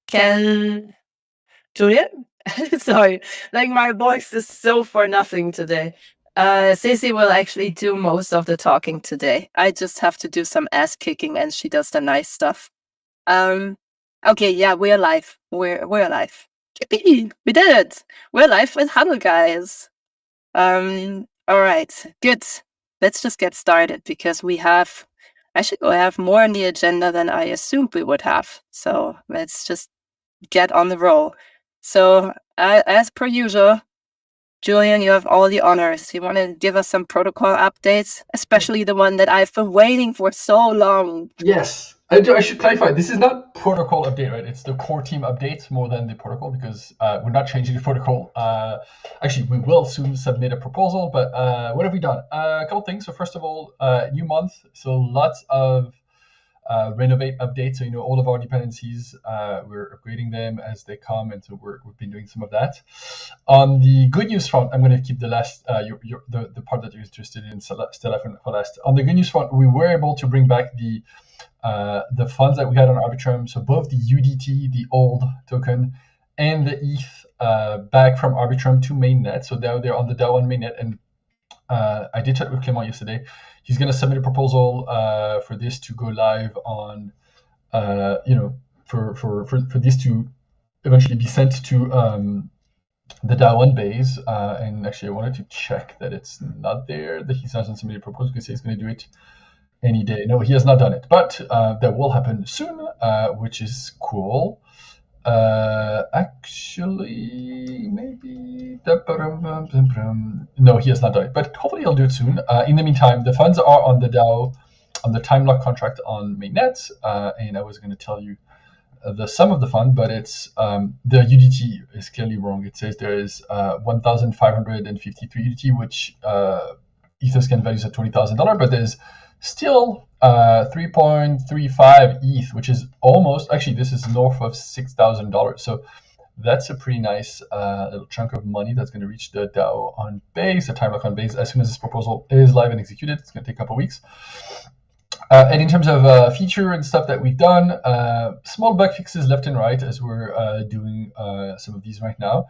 Can Julia? Sorry, like my voice is so for nothing today. Sissy will actually do most of the talking today. I just have to do some ass kicking, and she does the nice stuff. Okay, yeah, we're live. We're alive. Yippee! We did it. We're live with Huddle, guys. All right, good. Let's just get started because we have more on the agenda than I assumed we would have. So let's just get on the roll. So as per usual, Julian, you have all the honors. You want to give us some protocol updates, especially the one that I've been waiting for so long. Yes, I should clarify. This is not protocol update, right? It's the core team update more than the protocol because we're not changing the protocol. Actually, we will soon submit a proposal, but what have we done? A couple things. So first of all, new month. So lots of renovate updates. So all of our dependencies, we're upgrading them as they come, and so we've been doing some of that. On the good news front, I'm going to keep the last the part that you're interested in still for last. On the good news front, we were able to bring back the funds that we had on Arbitrum, so both the UDT, the old token, and the ETH back from Arbitrum to mainnet. So now they're on the DAO on mainnet, and I did chat with Clément yesterday. He's going to submit a proposal for this to go live on, for this to eventually be sent to the DAO on base. And actually, I wanted to check that it's not there, that he hasn't submitted a proposal because he's going to do it any day. No, he has not done it, but that will happen soon, which is cool. Actually, maybe no, he has not done it, but hopefully he'll do it soon. In the meantime, the funds are on the DAO, on the time lock contract on mainnet, and I was going to tell you the sum of the fund, but it's the UDT is clearly wrong. It says there is 1,553 UDT, which Etherscan values at $20,000, but there's still 3.35 ETH, which is almost, actually this is north of $6,000. So that's a pretty nice little chunk of money that's going to reach the DAO on base, the time lock on base, as soon as this proposal is live and executed. It's going to take a couple weeks. And in terms of feature and stuff that we've done, small bug fixes left and right as we're doing some of these right now.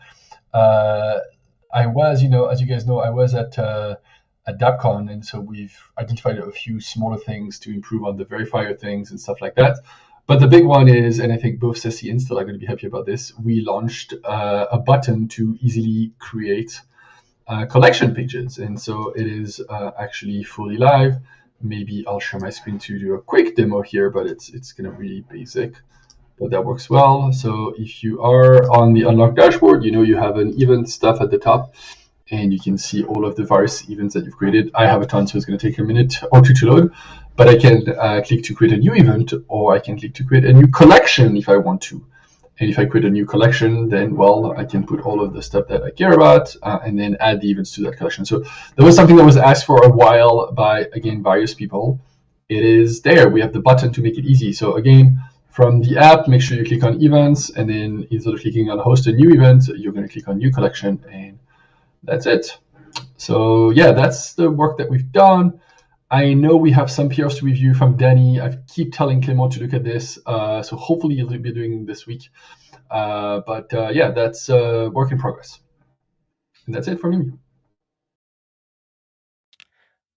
I was, as you guys know, I was at DAPCon, and so we've identified a few smaller things to improve on the verifier things and stuff like that. But the big one is, and I think both Ceci and Stella are going to be happy about this, we launched a button to easily create collection pages. And so it is actually fully live. Maybe I'll share my screen to do a quick demo here, but it's going to be basic. But that works well. So if you are on the Unlock dashboard, you have an event stuff at the top, and you can see all of the various events that you've created. I have a ton, so it's going to take a minute or two to load. But I can click to create a new event, or I can click to create a new collection if I want to. And if I create a new collection, then, well, I can put all of the stuff that I care about and then add the events to that collection. So that was something that was asked for a while by, again, various people. It is there. We have the button to make it easy. So again, from the app, make sure you click on events, and then instead of clicking on host a new event, you're going to click on new collection, and that's it. So yeah, that's the work that we've done. I know we have some PRs to review from Danny. I keep telling Clément to look at this, so hopefully he'll be doing this week. But yeah, that's work in progress. And that's it for me.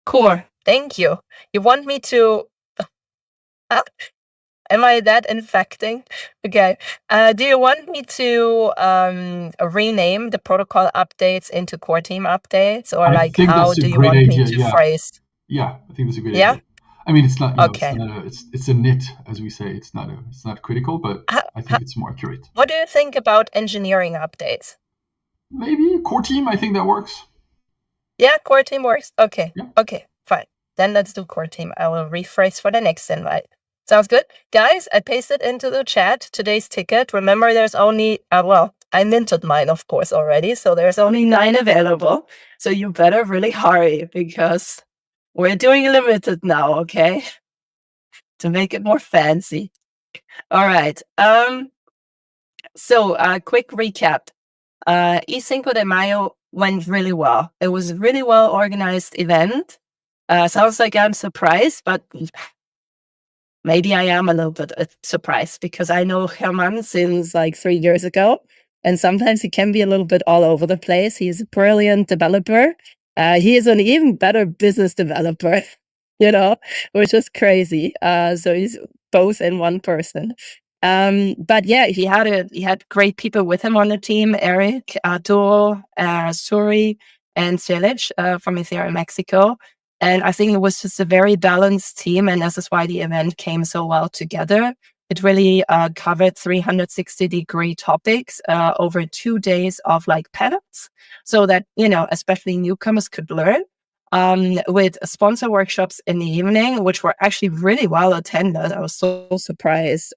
Cool. Thank you. You want me to... Am I that infecting? Okay. Do you want me to rename the protocol updates into core team updates, or how do you want me to phrase? Yeah, I think that's a good idea. I mean, it's not. Okay. It's a nit, as we say. It's not critical, but I think it's more accurate. What do you think about engineering updates? Maybe core team. I think that works. Yeah, core team works. Okay. Yeah. Okay. Fine. Then let's do core team. I will rephrase for the next invite. Sounds good. Guys, I pasted into the chat today's ticket. Remember, there's only, I minted mine, of course, already. So there's only 9 available. So you better really hurry because we're doing limited now, okay? To make it more fancy. All right. So quick recap. E5 de Mayo went really well. It was a really well organized event. Sounds like I'm surprised, but maybe I am a little bit surprised because I know Herman since like 3 years ago. And sometimes he can be a little bit all over the place. He's a brilliant developer. He is an even better business developer, which is crazy. So he's both in one person. But yeah, he had great people with him on the team: Eric, Arturo, Suri, and Selic from Ethereum Mexico. And I think it was just a very balanced team, and this is why the event came so well together. It really covered 360-degree topics over 2 days of like panels, so that especially newcomers could learn. With sponsor workshops in the evening, which were actually really well attended. I was so surprised.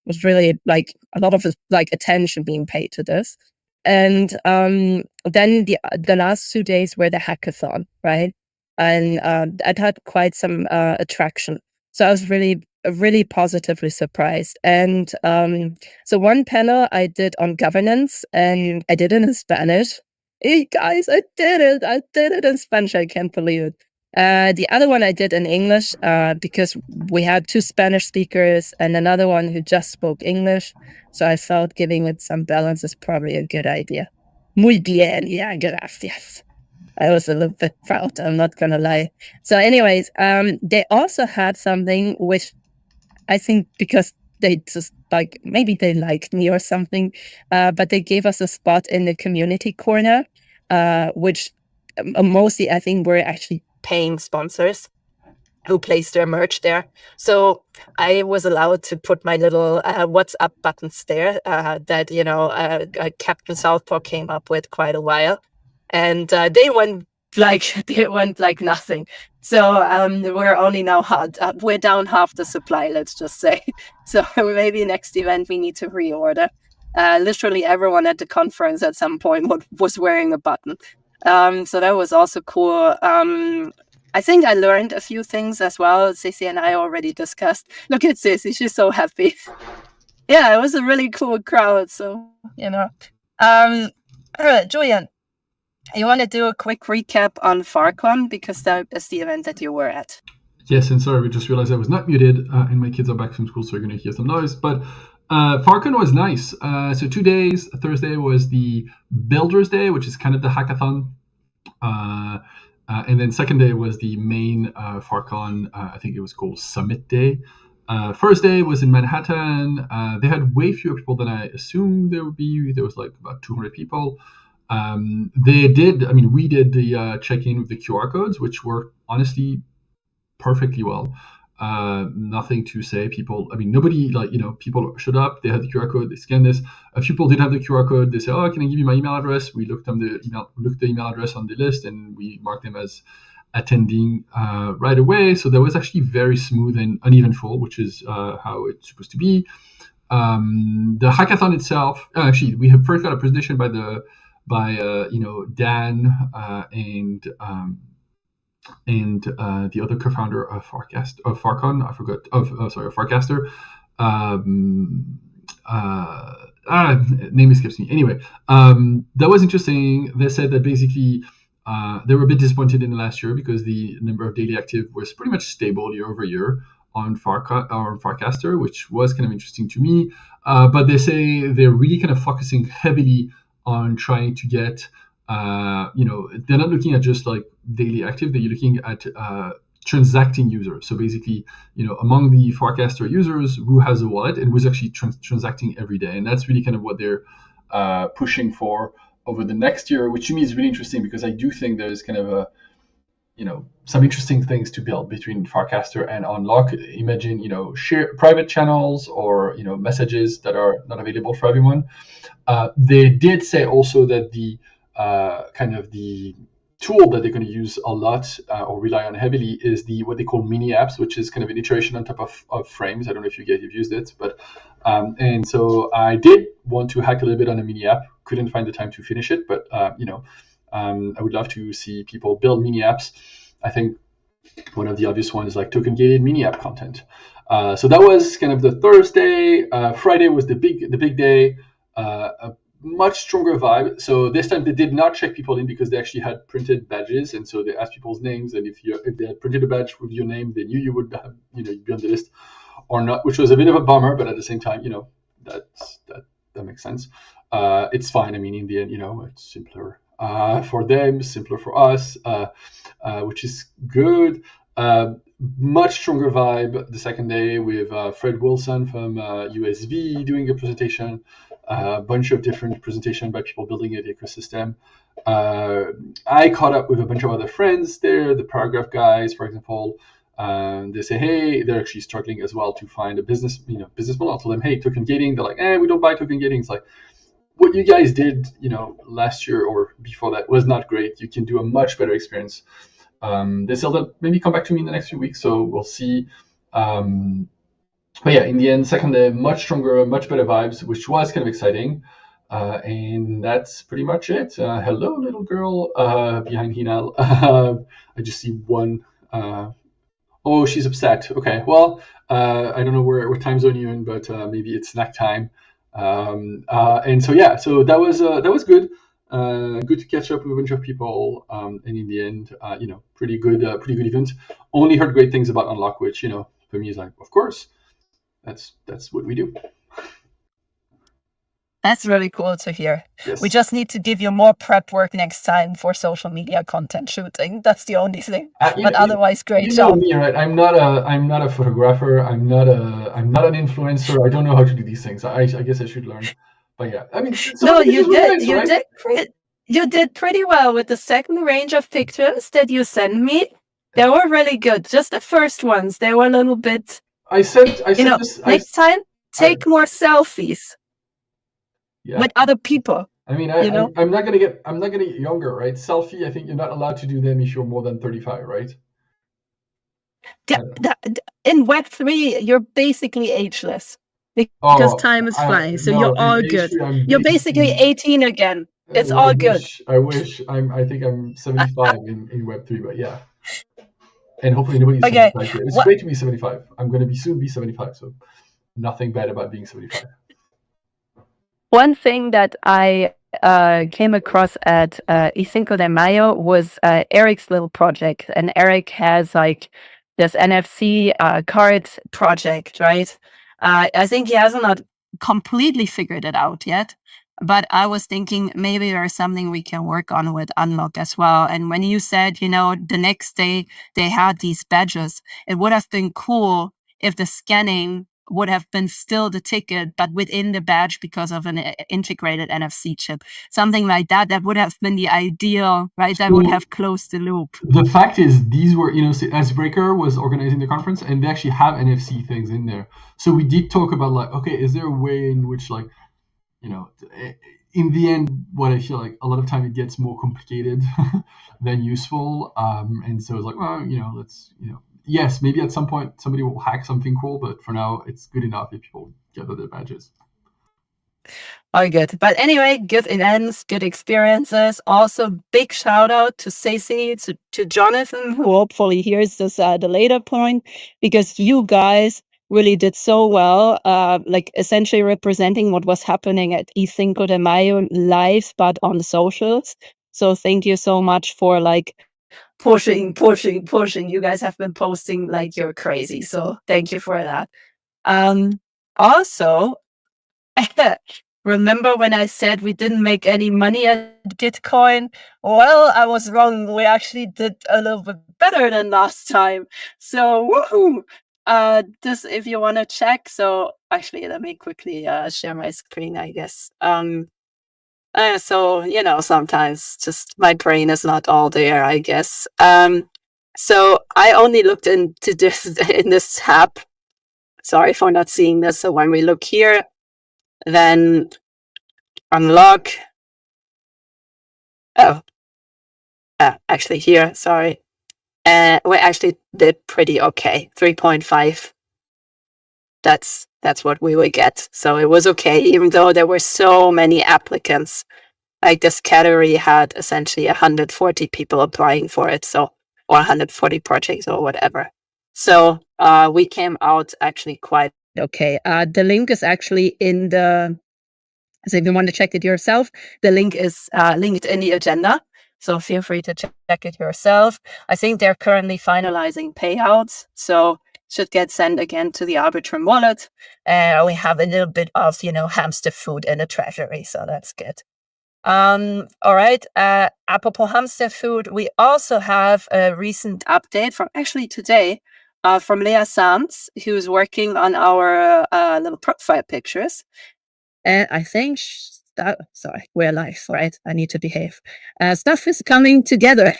Was really like a lot of like attention being paid to this. And then the last 2 days were the hackathon, right? And that had quite some attraction. So I was really positively surprised. And so one panel I did on governance, and I did it in Spanish. Hey guys, I did it in Spanish. I can't believe it. The other one I did in English because we had 2 Spanish speakers and another one who just spoke English. So I felt giving it some balance is probably a good idea. Muy bien, yeah, gracias. I was a little bit proud, I'm not gonna lie. So anyways, they also had something which I think because they just like, maybe they liked me or something, but they gave us a spot in the community corner, which mostly I think were actually paying sponsors who placed their merch there. So I was allowed to put my little WhatsApp buttons there that Captain Southpaw came up with quite a while, and they went like nothing. So we're only now we're down half the supply, let's just say. So maybe next event we need to reorder. Literally everyone at the conference at some point was wearing a button. So that was also cool. I think I learned a few things as well. Ceci and I already discussed. Look at Ceci, she's so happy. Yeah, it was a really cool crowd. So, Julian, you want to do a quick recap on Farcon because that is the event that you were at. Yes, and sorry, we just realized I was not muted, and my kids are back from school, so you're going to hear some noise. But Farcon was nice. So 2 days. Thursday was the Builders Day, which is kind of the hackathon. And then second day was the main Farcon. I think it was called Summit Day. First day was in Manhattan. They had way fewer people than I assumed there would be. There was like about 200 people. We did the check-in with the QR codes, which worked honestly perfectly well. Nothing to say. Nobody people showed up. They had the QR code. They scanned this. A few people didn't have the QR code. They said, "Oh, can I give you my email address?" We looked the email address on the list, and we marked them as attending right away. So that was actually very smooth and uneventful, which is how it's supposed to be. The hackathon itself, actually, we have first got a presentation by Dan and the other co-founder of Farcon. I forgot. Farcaster. Name escapes me. Anyway, that was interesting. They said that basically they were a bit disappointed in the last year because the number of daily active was pretty much stable year over year on Farcaster, which was kind of interesting to me. But they say they're really kind of focusing heavily on trying to get, they're not looking at just like daily active, they're looking at transacting users. So basically, among the Farcaster users, who has a wallet and who's actually transacting every day. And that's really kind of what they're pushing for over the next year, which to me is really interesting because I do think there's kind of some interesting things to build between Farcaster and Unlock. Imagine, share private channels or, messages that are not available for everyone. They did say also that the the tool that they're going to use a lot or rely on heavily is what they call mini apps, which is kind of an iteration on top of frames. I don't know if you guys have used it, but and so I did want to hack a little bit on a mini app. Couldn't find the time to finish it, but I would love to see people build mini apps. I think one of the obvious ones is like token gated mini app content. So that was kind of the Thursday. Friday was the big day. A much stronger vibe. So this time they did not check people in because they actually had printed badges, and so they asked people's names. And if they had printed a badge with your name, they knew you would have, you'd be on the list. or not, which was a bit of a bummer, but at the same time, that makes sense. It's fine. I mean, in the end, it's simpler for them, simpler for us, which is good. Much stronger vibe the second day with Fred Wilson from USV doing a presentation, a bunch of different presentation by people building an ecosystem. I caught up with a bunch of other friends there, the Paragraph guys, for example. They say, hey, they're actually struggling as well to find a business model. I told them, hey, token gating. They're like, we don't buy token gating. It's like, what you guys did, last year or before that was not great. You can do a much better experience. They said that maybe come back to me in the next few weeks, so we'll see. But yeah, in the end, second day, much stronger, much better vibes, which was kind of exciting. And that's pretty much it. Hello, little girl behind Hinal. I just see one. Oh, she's upset. Okay, well, I don't know what time zone you're in, but maybe it's snack time. And so yeah, so that was good. Good to catch up with a bunch of people, and in the end, pretty good event. Only heard great things about Unlock, which for me is like, of course, that's what we do. That's really cool to hear. Yes. We just need to give you more prep work next time for social media content shooting. That's the only thing. But otherwise, great job. Me, right? I'm not a photographer. I'm not an influencer. I don't know how to do these things. I guess I should learn. But yeah, I mean, no, you did. You did pretty well with the second range of pictures that you sent me. They were really good. Just the first ones, they were a little bit. I sent this. Next time, take more selfies. Yeah. With other people. I mean, I'm not gonna get younger, right? Selfie, I think you're not allowed to do them if you're more than 35, right? In Web3, you're basically ageless because time is flying. So you're all good. You're basically 18 again. It's all good. I wish. I think I'm 75 in Web3, but yeah. And hopefully nobody's 75 here. It's great to be 75. I'm gonna soon be 75, so nothing bad about being 75. One thing that I came across at Cinco de Mayo was Eric's little project. And Eric has like this NFC card project, right? I think he has not completely figured it out yet. But I was thinking maybe there's something we can work on with Unlock as well. And when you said, the next day they had these badges, it would have been cool if the scanning would have been still the ticket, but within the badge because of an integrated NFC chip. Something like that would have been the ideal, right? That would have closed the loop. The fact is, these were, Icebreaker was organizing the conference, and they actually have NFC things in there. So we did talk about like, okay, is there a way in which like, in the end, what I feel like a lot of time it gets more complicated than useful. And so it's like, well, let's, yes, maybe at some point somebody will hack something cool, but for now it's good enough if people gather their badges. Oh, good. But anyway, good events, good experiences. Also, big shout out to Stacey, to Jonathan, who hopefully hears this at a later point, because you guys really did so well, like essentially representing what was happening at Cinco de Mayo live, but on the socials. So thank you so much for like pushing. You guys have been posting like you're crazy. So thank you for that. Also, remember when I said we didn't make any money at Gitcoin? Well, I was wrong. We actually did a little bit better than last time. So woohoo! Just if you want to check. So actually, let me quickly share my screen, I guess. So, sometimes just my brain is not all there, I guess. So I only looked into this in this tab. Sorry for not seeing this. So when we look here, then Unlock. Oh, actually here, sorry. We actually did pretty okay. 3.5. That's what we would get. So it was okay, even though there were so many applicants. Like this category had essentially 140 people applying for it, or 140 projects or whatever. So we came out actually quite okay. The link is actually in the. So if you want to check it yourself, the link is linked in the agenda. So feel free to check it yourself. I think they're currently finalizing payouts. So should get sent again to the Arbitrum wallet. We have a little bit of, hamster food in the treasury, so that's good. All right. Apropos hamster food, we also have a recent update from actually today from Leah Sams, who's working on our little profile pictures. And I think sorry, we're live, right? I need to behave. Stuff is coming together.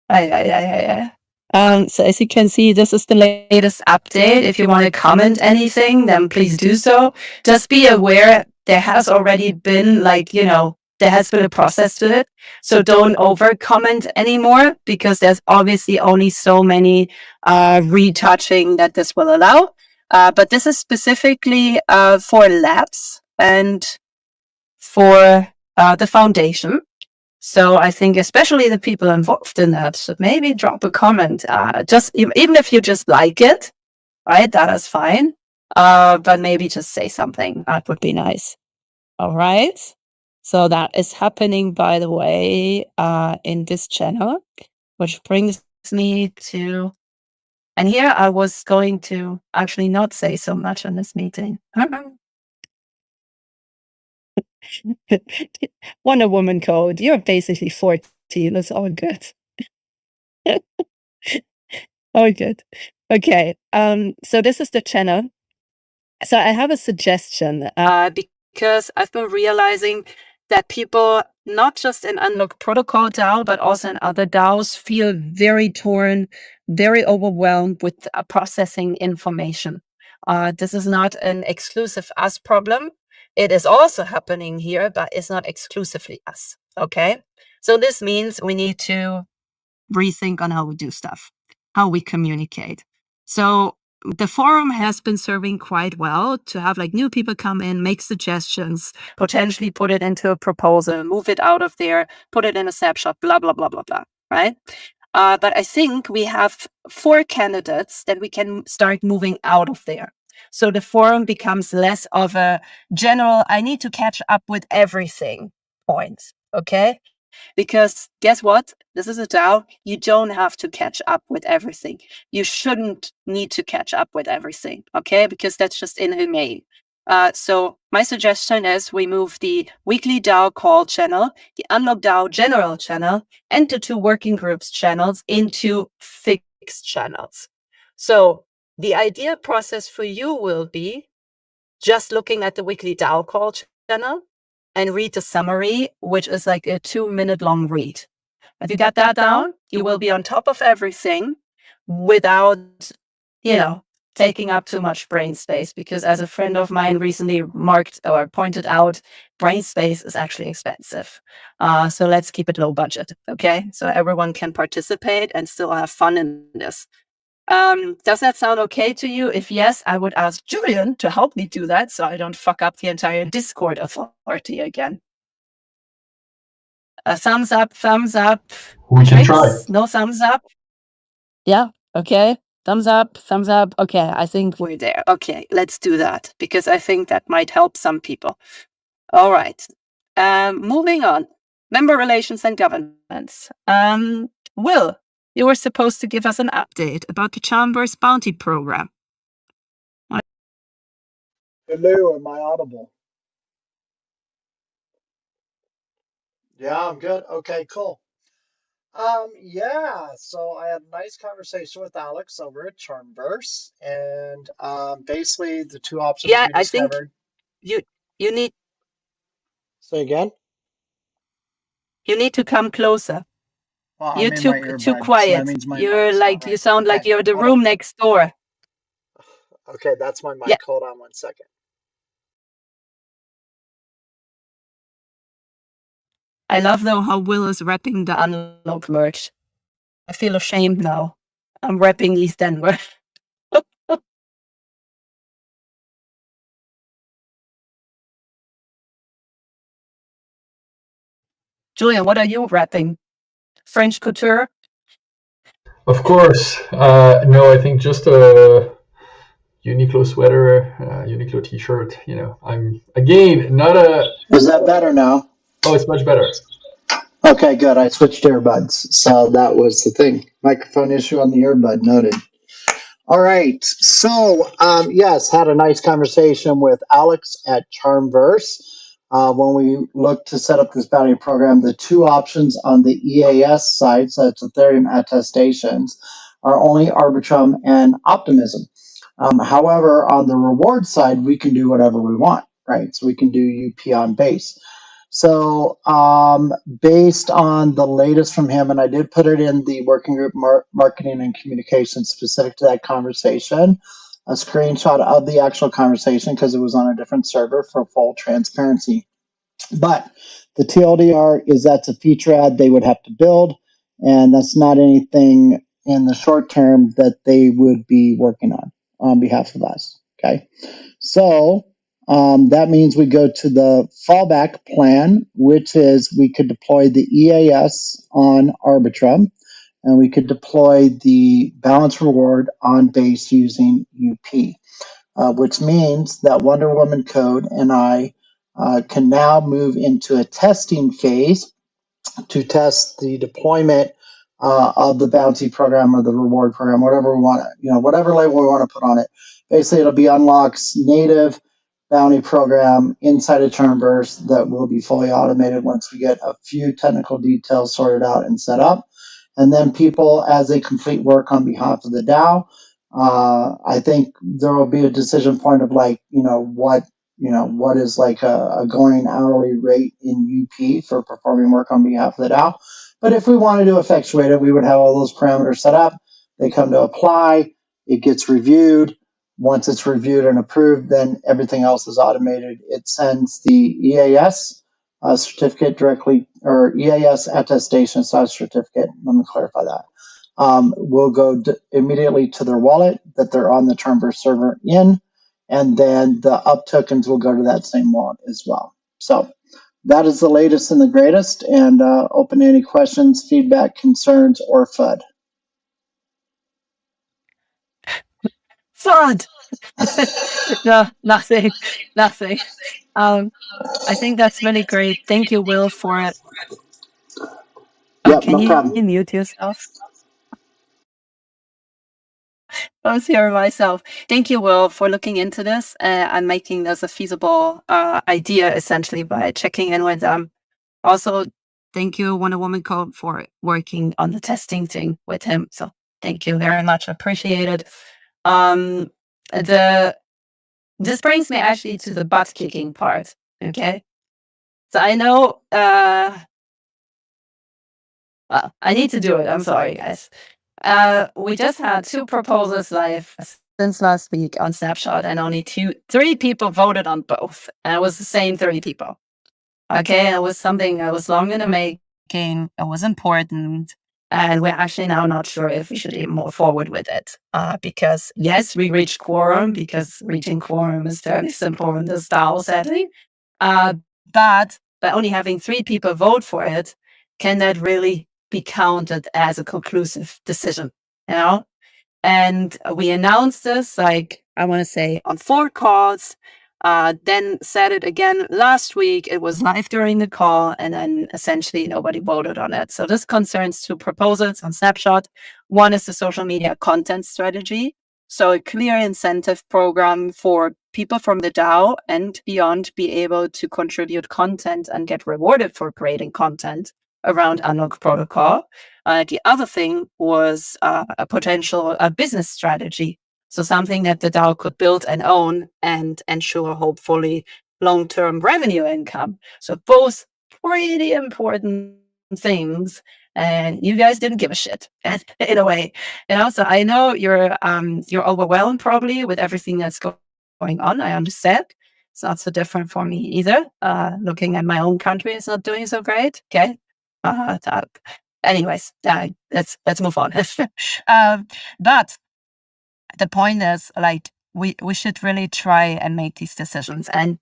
So as you can see, this is the latest update. If you want to comment anything, then please do so. Just be aware there has already been there has been a process to it. So don't over comment anymore, because there's obviously only so many retouching that this will allow. But this is specifically for labs and for the foundation. So I think especially the people involved in that should maybe drop a comment. Just even if you just like it, right? That is fine. But maybe just say something. That would be nice. All right. So that is happening, by the way, in this channel, which brings me to, and here I was going to actually not say so much in this meeting. Wonder Woman code. You're basically 14. That's all good. All good. Okay. So this is the channel. So I have a suggestion, because I've been realizing that people, not just in Unlock Protocol DAO, but also in other DAOs, feel very torn, very overwhelmed with processing information. This is not an exclusive us problem. It is also happening here, but it's not exclusively us. Okay. So this means we need to rethink on how we do stuff, how we communicate. So the forum has been serving quite well to have new people come in, make suggestions, potentially put it into a proposal, move it out of there, put it in a snapshot, blah, blah, blah, blah, blah, right? But I think we have 4 candidates that we can start moving out of there. So the forum becomes less of a general, I need to catch up with everything point, okay? Because guess what? This is a DAO. You don't have to catch up with everything. You shouldn't need to catch up with everything, okay? Because that's just inhumane. So my suggestion is we move the weekly DAO call channel, the Unlock DAO general channel, and the 2 working groups channels into fixed channels. So the idea process for you will be just looking at the weekly DAO call channel and read the summary, which is like a 2-minute long read. If you get that down, you will be on top of everything without, taking up too much brain space. Because as a friend of mine recently pointed out, brain space is actually expensive. So let's keep it low budget, okay? So everyone can participate and still have fun in this. Does that sound okay to you? If yes, I would ask Julian to help me do that so I don't fuck up the entire Discord authority again. Thumbs up, thumbs up. We can try. No thumbs up? Yeah, okay. Thumbs up, thumbs up. Okay, I think we're there. Okay, let's do that, because I think that might help some people. All right. Moving on. Member relations and governance. Will, you were supposed to give us an update about the Chambers Bounty Program. Hello, am I audible? Yeah, I'm good. Okay, cool. Yeah, so I had a nice conversation with Alex over at Charmverse, and basically the 2 options we discovered. You need Say again? You need to come closer. Well, You're I'm in my too earbud, quiet. so that means my You're mic's like not you right. sound like Okay, you're the hold room on. next door. Okay, that's my mic. Yeah. Hold on 1 second. I love though how Will is repping the Unlock merch. I feel ashamed now. I'm repping East Denver. Julian, what are you repping? French couture? Of course. No, I think just a Uniqlo sweater, Uniqlo t-shirt. I'm, again, not a... Is that better now? Oh, it's much better. Okay, good. I switched earbuds, so that was the thing. Microphone issue on the earbud noted. All right. So, yes, had a nice conversation with Alex at Charmverse. When we looked to set up this bounty program, the two options on the EAS side, so it's Ethereum attestations, are only Arbitrum and Optimism. However, on the reward side, we can do whatever we want, right? So we can do UP on base. So, based on the latest from him, and I did put it in the working group marketing and communication specific to that conversation, a screenshot of the actual conversation because it was on a different server for full transparency. But the TLDR is that's a feature ad they would have to build, and that's not anything in the short term that they would be working on behalf of us. Okay. So that means we go to the fallback plan, which is we could deploy the EAS on Arbitrum, and we could deploy the balance reward on base using UP, which means that Wonder Woman code and I can now move into a testing phase to test the deployment of the bounty program or the reward program, whatever we want, whatever label we want to put on it. Basically, it'll be Unlock's native bounty program inside of Charmverse that will be fully automated once we get a few technical details sorted out and set up. And then people, as they complete work on behalf of the DAO, I think there will be a decision point of like, what is like a going hourly rate in UP for performing work on behalf of the DAO. But if we wanted to effectuate it, we would have all those parameters set up. They come to apply, it gets reviewed. Once it's reviewed and approved, then everything else is automated. It sends the EAS certificate directly, or EAS attestation certificate. Let me clarify that. Will go immediately to their wallet that they're on the Charmverse server in, and then the up tokens will go to that same wallet as well. So that is the latest and the greatest, and open to any questions, feedback, concerns, or FUD. FUD! No, nothing. I think that's really great. Thank you, Will, for it. Yep, can no you problem. mute yourself? I was hearing myself. Thank you, Will, for looking into this and making this a feasible idea, essentially, by checking in with them. Also, thank you, Wonder Woman Code, for working on the testing thing with him. So thank you very much. Appreciated. This brings me actually to the butt kicking part. Okay. So I know, well, I need to do it. I'm sorry, guys. We just had 2 proposals live since last week on Snapshot, and only 3 people voted on both. And it was the same 3 people. Okay, it was something that was long in the making. It was important. And we're actually now not sure if we should even move forward with it. Because yes, we reached quorum, because reaching quorum is fairly simple in this DAO, sadly. But by only having 3 people vote for it, can that really be counted as a conclusive decision? And we announced this, like, I want to say on 4 calls, then said it again last week. It was live during the call, and then essentially nobody voted on it. So this concerns 2 proposals on Snapshot. One is the social media content strategy. So a clear incentive program for people from the DAO and beyond be able to contribute content and get rewarded for creating content around Unlock Protocol. The other thing was a potential business strategy. So something that the DAO could build and own and ensure, hopefully, long-term revenue income. So both pretty important things. And you guys didn't give a shit in a way. So I know you're overwhelmed probably with everything that's going on. I understand. It's not so different for me either. Looking at my own country, it's not doing so great. Okay. Anyways, let's move on. But the point is, like, we should really try and make these decisions, and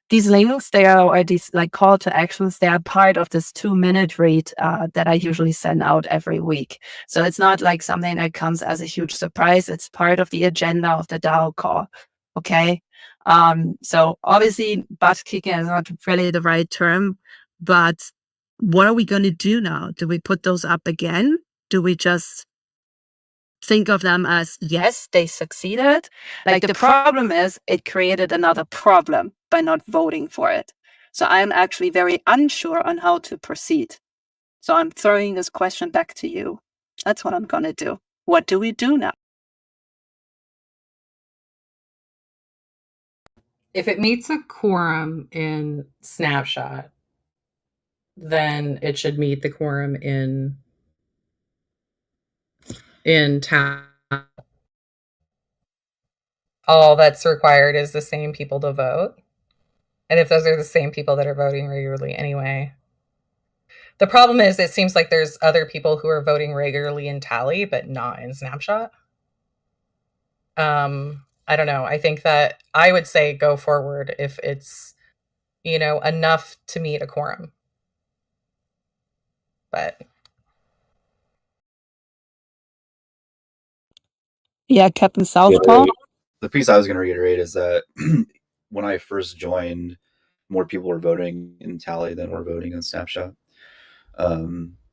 these links, or these like call to actions, they are part of this 2-minute read that I usually send out every week. So it's not like something that comes as a huge surprise. It's part of the agenda of the DAO call. Okay. So obviously butt kicking is not really the right term, but what are we going to do now? Do we put those up again? Do we just think of them as, yes, they succeeded? Like, the problem is it created another problem by not voting for it. So I'm actually very unsure on how to proceed. So I'm throwing this question back to you. That's what I'm going to do. What do we do now? If it meets a quorum in Snapshot, then it should meet the quorum in Tally. All that's required is the same people to vote. And if those are the same people that are voting regularly anyway. The problem is it seems like there's other people who are voting regularly in Tally, but not in Snapshot. I don't know. I think that I would say go forward if it's, enough to meet a quorum. But yeah, Captain Southpaw. The piece I was going to reiterate is that when I first joined, more people were voting in Tally than were voting in Snapshot.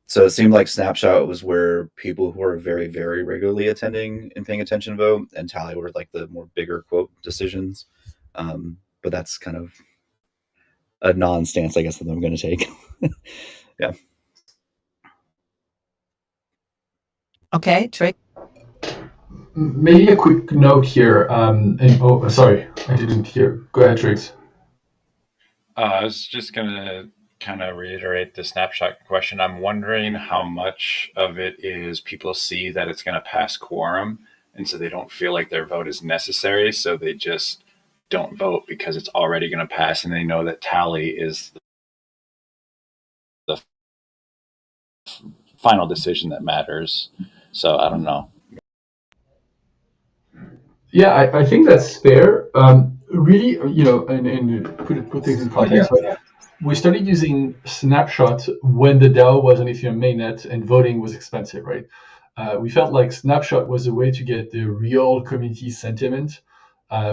So it seemed like Snapshot was where people who were very, very regularly attending and paying attention vote, and Tally were like the more bigger quote decisions. But that's kind of a non-stance, I guess, that I'm going to take. Yeah. Okay, Trick. Maybe a quick note here. Sorry, I didn't hear. Go ahead, Triggs. I was just going to kind of reiterate the snapshot question. I'm wondering how much of it is people see that it's going to pass quorum, and so they don't feel like their vote is necessary, so they just don't vote because it's already going to pass, and they know that Tally is the final decision that matters. So I don't know. Yeah, I think that's fair. Really, and put things in context. But we started using Snapshot when the DAO was on Ethereum mainnet and voting was expensive, right? We felt like Snapshot was a way to get the real community sentiment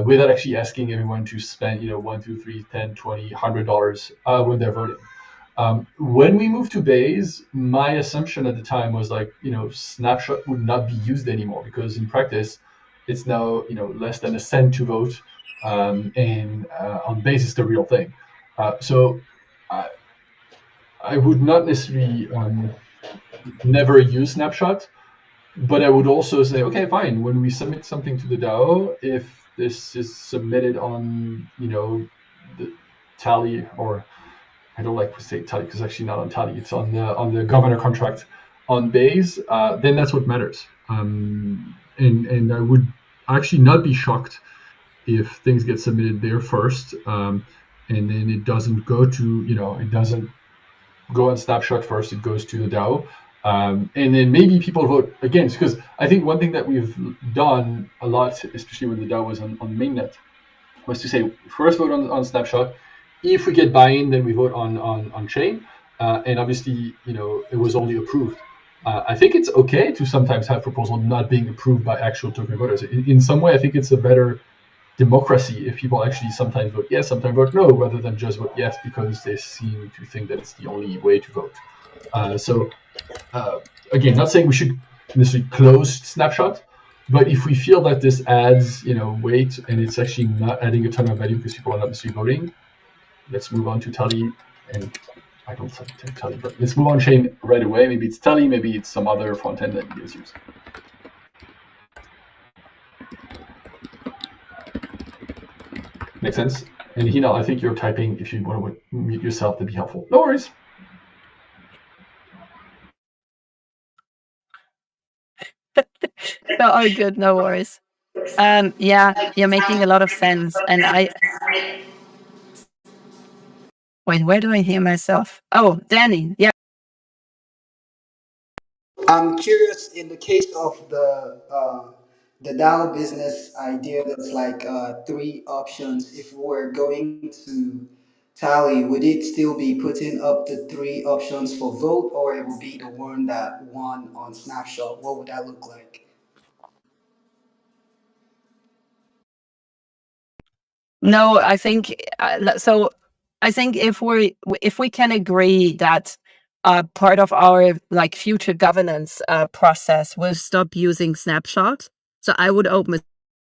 without actually asking everyone to spend, $1, $2, $3, $10, $20, $100 when they're voting. When we moved to Base, my assumption at the time was like, Snapshot would not be used anymore because in practice, it's now less than a cent to vote, and on Base it's the real thing. So I would not necessarily never use Snapshot, but I would also say, okay, fine. When we submit something to the DAO, if this is submitted on the Tally, or I don't like to say Tally because actually not on Tally, it's on the governor contract on Base, then that's what matters. And I would actually not be shocked if things get submitted there first, and then it doesn't go to, it doesn't go on Snapshot first, it goes to the DAO. And then maybe people vote against, because I think one thing that we've done a lot, especially when the DAO was on mainnet, was to say first vote on Snapshot. If we get buy-in, then we vote on chain. And obviously, it was only approved. I think it's okay to sometimes have proposals not being approved by actual token voters. In some way, I think it's a better democracy if people actually sometimes vote yes, sometimes vote no, rather than just vote yes because they seem to think that it's the only way to vote. Again, not saying we should necessarily close Snapshot, but if we feel that this adds, weight and it's actually not adding a ton of value because people are not necessarily voting, let's move on to Tally. And I don't say Tally, but let's move on chain right away. Maybe it's Tally, maybe it's some other front end that you guys use. Makes sense. And Hina, I think you're typing. If you want to mute yourself, that'd be helpful. No worries. No, all good, no worries. Yeah, you're making a lot of sense. And wait, where do I hear myself? Oh, Danny, yeah. I'm curious in the case of the DAO business idea that's like three options. If we're going to Tally, would it still be putting up the three options for vote, or it will be the one that won on Snapshot? What would that look like? No, I think so. I think if we can agree that part of our like future governance process will stop using Snapshot. So I would open a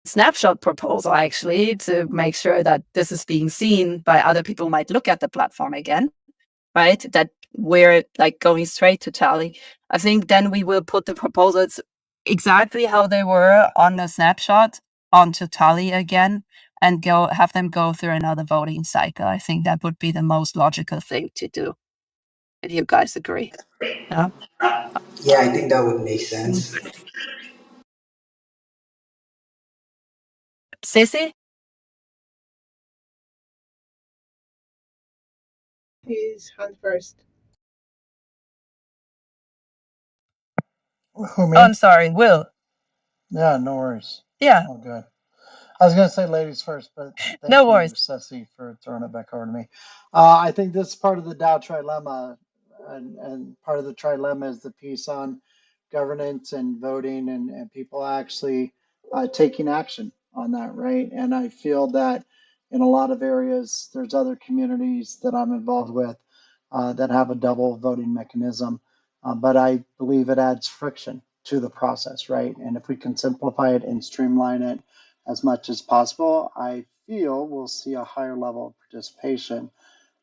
Snapshot proposal actually to make sure that this is being seen by other people who might look at the platform again, right? That we're like going straight to Tally. I think then we will put the proposals exactly how they were on the Snapshot onto Tally again and have them go through another voting cycle. I think that would be the most logical thing to do. If you guys agree. Yeah. Yeah, I think that would make sense. Ceci? His hand first. Who, me? Oh, I'm sorry, Will. Yeah, no worries. Yeah, All good. I was going to say ladies first, but thank no you, worries. Ceci, for throwing it back over to me. I think this is part of the DAO trilemma, and part of the trilemma is the piece on governance and voting and people actually taking action on that, right? And I feel that in a lot of areas, there's other communities that I'm involved with that have a double voting mechanism, but I believe it adds friction to the process, right? And if we can simplify it and streamline it as much as possible, I feel we'll see a higher level of participation.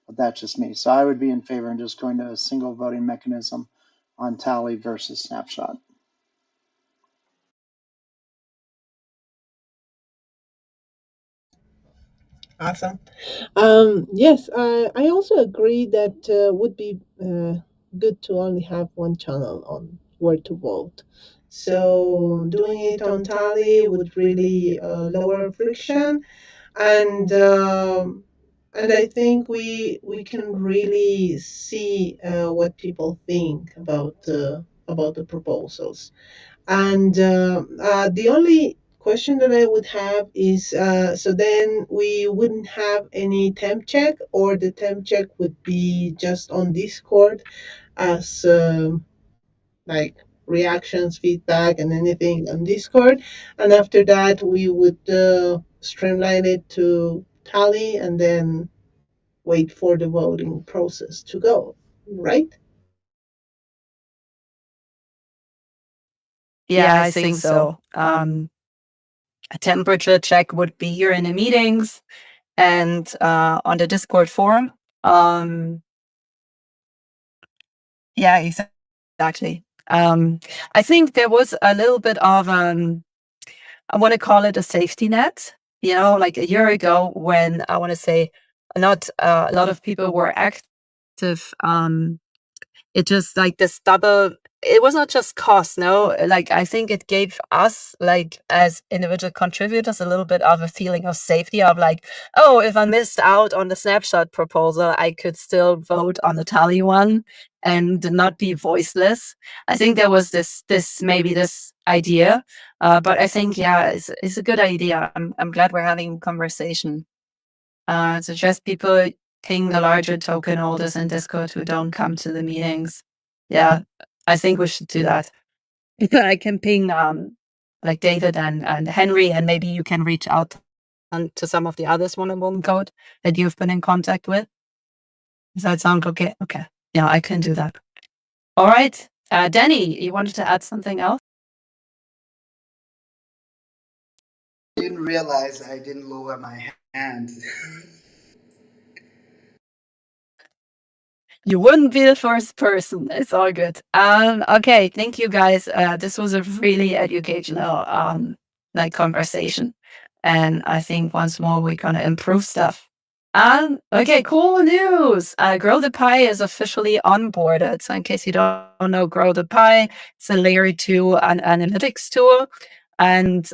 But that's just me. So I would be in favor of just going to a single voting mechanism on Tally versus Snapshot. Awesome. Yes, I also agree that would be good to only have one channel on where to vote. So doing it on Tally would really lower friction, and I think we can really see what people think about the proposals. And the only question that I would have is so then we wouldn't have any temp check, or the temp check would be just on Discord as like reactions, feedback, and anything on Discord. And after that, we would streamline it to Tally and then wait for the voting process to go, right? Yeah, I think so. A temperature check would be here in the meetings and on the Discord forum. Yeah, exactly. I think there was a little bit of I want to call it a safety net. You know, like a year ago when I want to say not a lot of people were active. It just like this double, it was not just cost, no, like I think it gave us like as individual contributors a little bit of a feeling of safety of like, oh, if I missed out on the Snapshot proposal, I could still vote on the Tally one and not be voiceless. I think there was this maybe this idea, but I think yeah, it's a good idea. I'm glad we're having a conversation. Suggest people ping the larger token holders in Discord who don't come to the meetings. Yeah, I think we should do that. I can ping like David and Henry, and maybe you can reach out to some of the others one-on-one code that you've been in contact with. Does that sound okay? Okay. Yeah, I can do that. All right. Danny, you wanted to add something else? I didn't realize I didn't lower my hand. You wouldn't be the first person. It's all good. Okay, thank you guys. This was a really educational like conversation. And I think once more we're gonna improve stuff. Okay, cool news. Grow the Pie is officially onboarded. So in case you don't know, Grow the Pie, it's a layer 2 analytics tool. And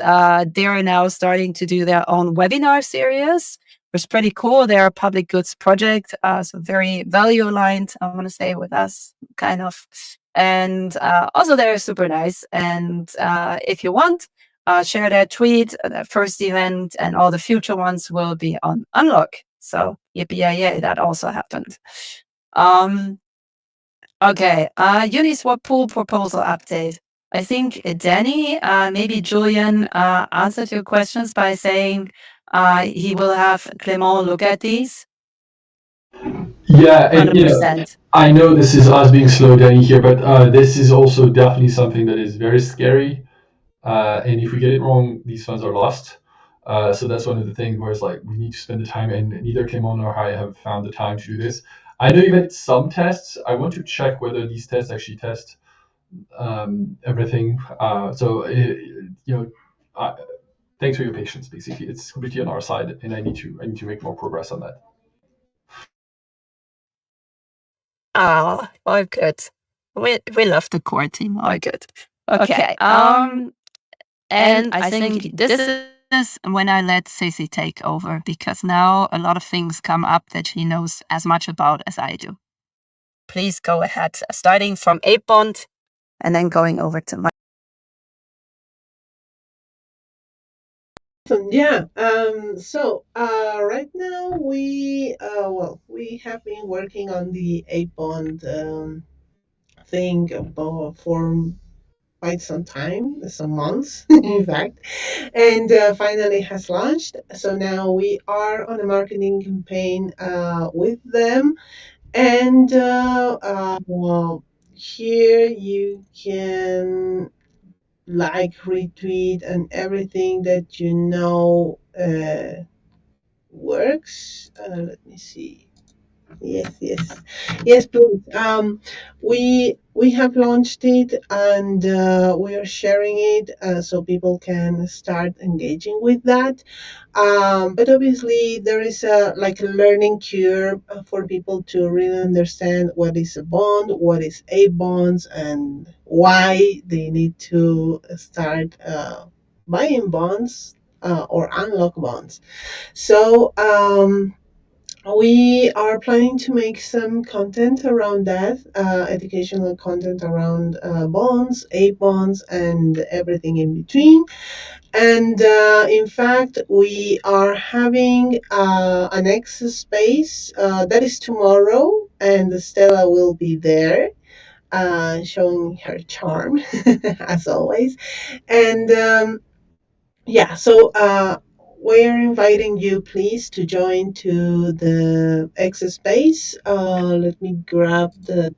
they are now starting to do their own webinar series, which is pretty cool. They're a public goods project, so very value aligned, I want to say, with us, kind of. And also, they're super nice. And if you want, share their tweet. Their first event and all the future ones will be on Unlock. So, yippee that also happened. Okay, Uniswap pool proposal update. I think Danny, maybe Julian, answered your questions by saying he will have Clément look at these. Yeah, and you know, 100%. I know this is us being slow down here, but this is also definitely something that is very scary. And if we get it wrong, these funds are lost. So that's one of the things where it's like we need to spend the time, and neither Kimon nor I have found the time to do this. I know you had some tests. I want to check whether these tests actually test everything. You know, thanks for your patience. Basically, it's completely on our side, and I need to make more progress on that. Oh, all good. We love the core team. All good. Okay. And I think this is when I let Ceci take over, because now a lot of things come up that she knows as much about as I do. Please go ahead, starting from Ape Bond and then going over to my. Yeah. Right now we have been working on the A bond thing for quite some time, some months, in fact, and finally has launched. So now we are on a marketing campaign with them, and here you can like, retweet, and everything that you know works. Let me see. Yes, please. We have launched it, and we are sharing it so people can start engaging with that. But obviously, there is a learning curve for people to really understand what is a bond, what is a bonds, and why they need to start buying bonds or unlock bonds. So. We are planning to make some content around that, educational content around bonds, A bonds, and everything in between. And in fact, we are having an X space that is tomorrow, and Stella will be there. Showing her charm as always. And yeah, so we're inviting you, please, to join to the X space. Let me grab the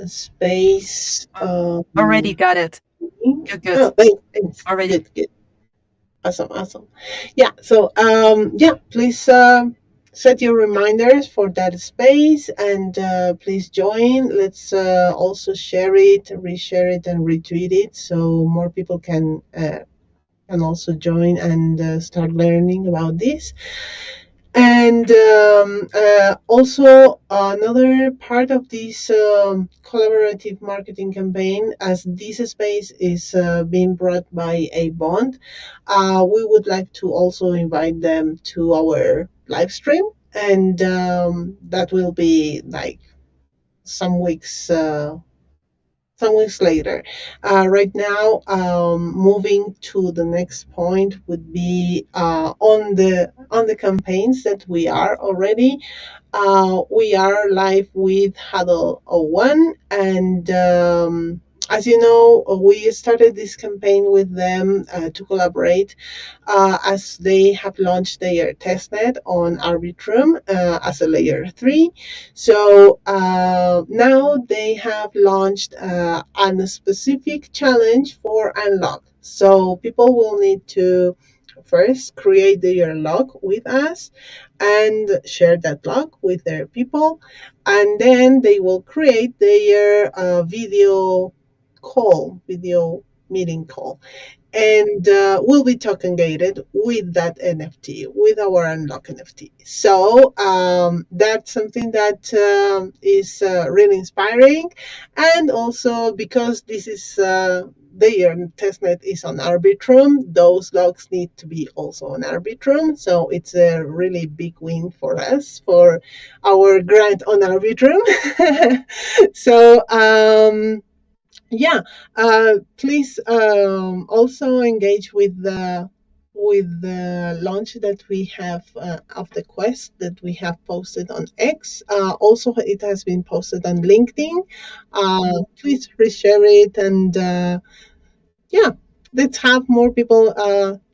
space. Already got it. Good, good. Oh, thanks. Already. Good. Awesome. Yeah. So yeah, please set your reminders for that space, and please join. Let's also share it, reshare it, and retweet it so more people can also join and start learning about this. And also, another part of this collaborative marketing campaign, as this space is being brought by a bond, we would like to also invite them to our live stream, and that will be like some weeks. Some weeks later. Right now, moving to the next point would be on the campaigns that we are already. We are live with Huddle 01, and as you know, we started this campaign with them to collaborate as they have launched their testnet on Arbitrum as a layer 3. So now they have launched a specific challenge for unlock. So people will need to first create their lock with us and share that lock with their people, and then they will create their video meeting call, and will be token gated with that NFT, with our unlock NFT. So that's something that is really inspiring, and also because this is their testnet is on Arbitrum, those logs need to be also on Arbitrum. So it's a really big win for us for our grant on Arbitrum. So yeah, please also engage with the launch that we have of the quest that we have posted on X. Also, it has been posted on LinkedIn. Please reshare it, and yeah, let's have more people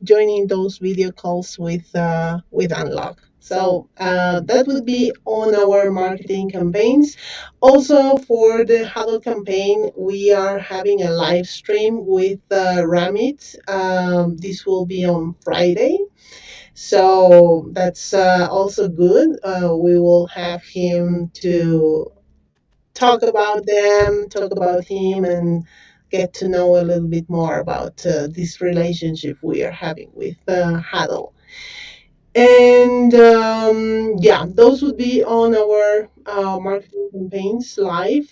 joining those video calls with Unlock. So that would be on our marketing campaigns. Also, for the Huddle campaign, we are having a live stream with Ramit. This will be on Friday. So that's also good. We will have him to talk about them, talk about him, and get to know a little bit more about this relationship we are having with Huddle. And yeah, those would be on our marketing campaigns live.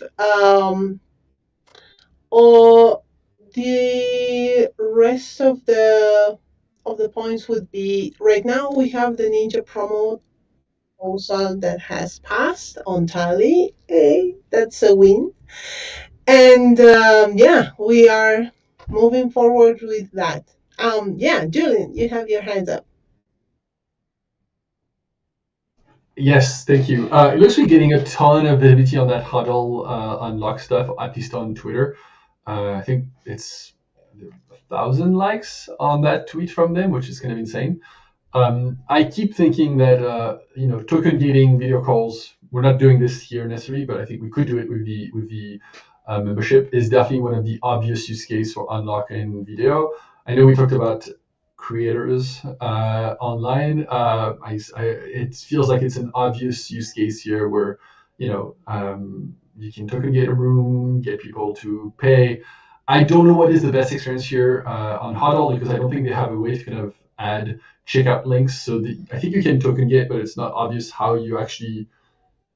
Or the rest of the points would be right now we have the Ninja promo proposal that has passed on Tally. Hey, that's a win. And yeah, we are moving forward with that. Yeah, Julian, you have your hands up. Yes, thank you. It looks like getting a ton of visibility on that huddle unlock stuff, at least on Twitter. I think it's 1,000 likes on that tweet from them, which is kind of insane. I keep thinking that token gating video calls. We're not doing this here necessarily, but I think we could do it with the membership. Is definitely one of the obvious use case for unlocking video. I know we talked about creators online. It feels like it's an obvious use case here where you can token gate a room, get people to pay. I don't know what is the best experience here on Huddle because I don't think they have a way to kind of add checkout links. So I think you can token gate, but it's not obvious how you actually,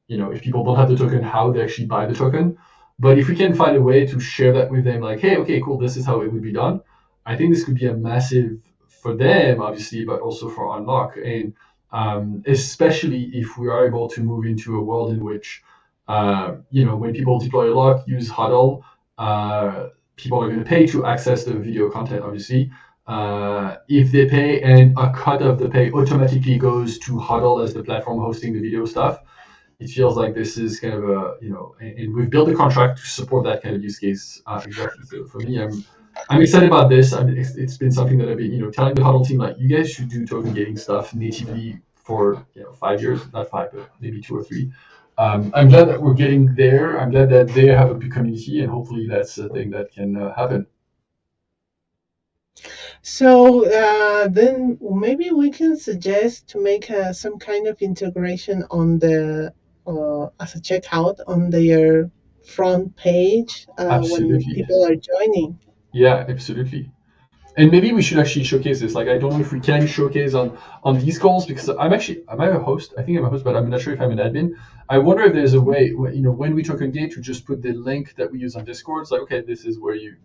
if people don't have the token, how they actually buy the token. But if we can find a way to share that with them, like, hey, okay, cool, this is how it would be done. I think this could be a massive for them, obviously, but also for Unlock. And especially if we are able to move into a world in which, when people deploy a lock, use Huddle, people are going to pay to access the video content, obviously. If they pay and a cut of the pay automatically goes to Huddle as the platform hosting the video stuff, it feels like this is kind of and we've built a contract to support that kind of use case exactly. So for me, I'm excited about this. It's been something that I've been, telling the Huddle team, like, you guys should do token gating stuff natively for 5 years, not 5, but maybe 2 or 3. I'm glad that we're getting there. I'm glad that they have a big community, and hopefully that's a thing that can happen. So then maybe we can suggest to make some kind of integration on the as a checkout on their front page when Absolutely. people are joining. Yeah, absolutely. And maybe we should actually showcase this. Like, I don't know if we can showcase on these calls because am I a host? I think I'm a host, but I'm not sure if I'm an admin. I wonder if there's a way, when we token gate, to just put the link that we use on Discord. It's like, okay, this is where you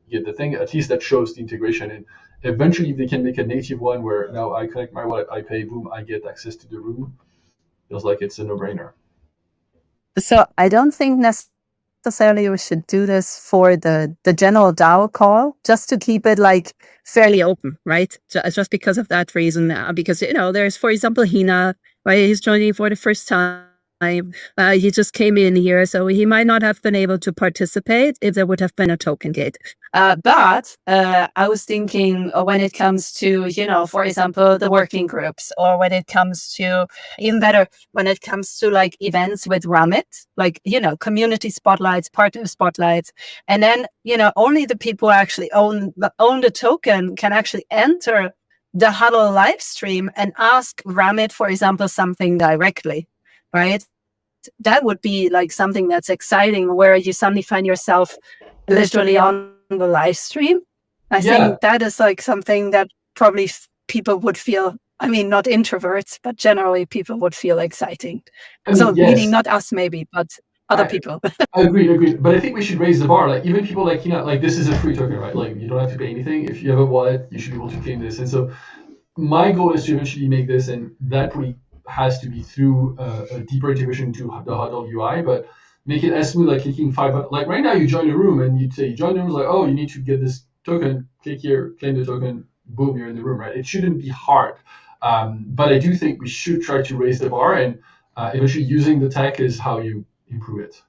get the thing. At least that shows the integration. And eventually, if they can make a native one where now I connect my wallet, I pay, boom, I get access to the room. Feels like it's a no-brainer. So I don't think necessarily we should do this for the general DAO call, just to keep it like fairly open, right? Just because of that reason. Because, there's, for example, Hina, right? He's joining for the first time. He just came in here, so he might not have been able to participate if there would have been a token gate. But I was thinking when it comes to, for example, the working groups, or when it comes to, even better, when it comes to like events with Ramit, like, community spotlights, partner spotlights. And then, only the people who actually own the token can actually enter the Huddle live stream and ask Ramit, for example, something directly, right? That would be like something that's exciting, where you suddenly find yourself literally on the live stream. I think that is like something that probably people would feel, I mean, not introverts, but generally people would feel exciting. Meaning not us maybe, but other people. Agreed. But I think we should raise the bar. Like, even people like, like, this is a free token, right? Like, you don't have to pay anything. If you have a wallet, you should be able to claim this. And so my goal is to eventually make this, and that probably has to be through a deeper integration to the Huddle UI, but make it as smooth, like clicking 5 like right now you join a room and you'd say you join the room, like, oh, you need to get this token, click here, claim the token, boom, you're in the room, right? It shouldn't be hard. But I do think we should try to raise the bar, and eventually using the tech is how you improve it.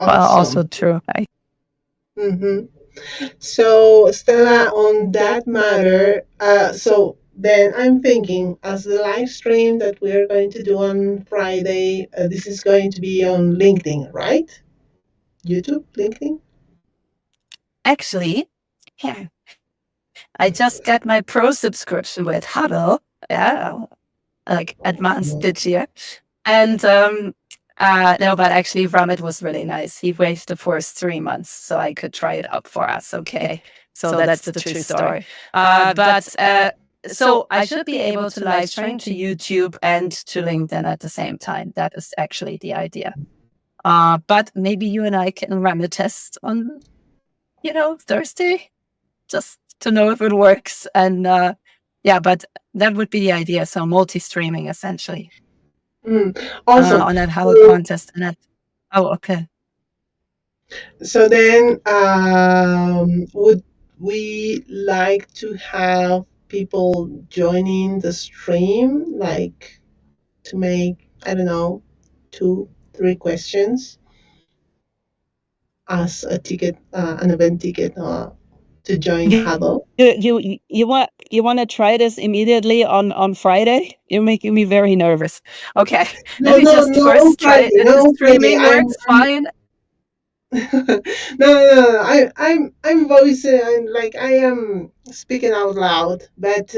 Also true. So Stella, on that matter, so then I'm thinking, as the live stream that we are going to do on Friday, this is going to be on LinkedIn, right? YouTube, LinkedIn? Actually, yeah, I just got my pro subscription with Huddle. Yeah, like advanced this year. And no, but actually Ramit was really nice. He waived the first 3 months so I could try it out for us. Okay. So that's the true story. So I should be able to live stream to YouTube and to LinkedIn at the same time. That is actually the idea. But maybe you and I can run a test on, Thursday, just to know if it works. And yeah, but that would be the idea. So multi-streaming essentially Awesome. on that Halo contest. And that, okay. So then, would we like to have people joining the stream, like to make, I don't know, 2-3 questions as a ticket, an event ticket to join Huddle? You want to try this immediately on Friday? You're making me very nervous. Okay, let me just first try it. If the streaming works, fine. No. I'm voicing. I am speaking out loud, but